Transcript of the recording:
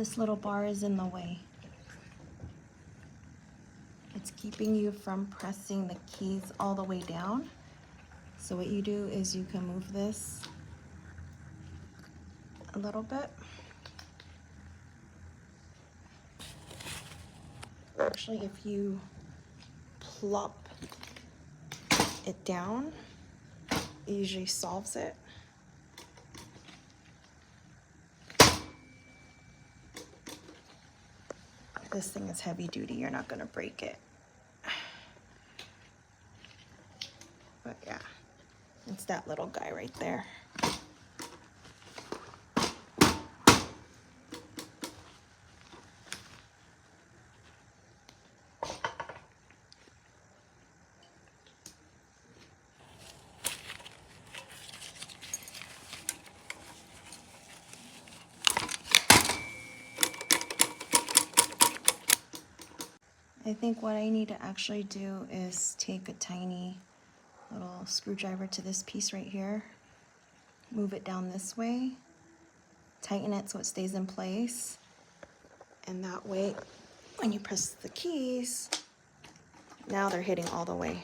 This little bar is in the way. It's keeping you from pressing the keys all the way down. So what you do is you can move this a little bit. Actually, if you plop it down, it usually solves it. This thing is heavy duty, you're not gonna break it. But yeah, it's that little guy right there. I think what I need to actually do is take a tiny little screwdriver to this piece right here, move it down this way, tighten it so it stays in place, and that way when you press the keys, now they're hitting all the way.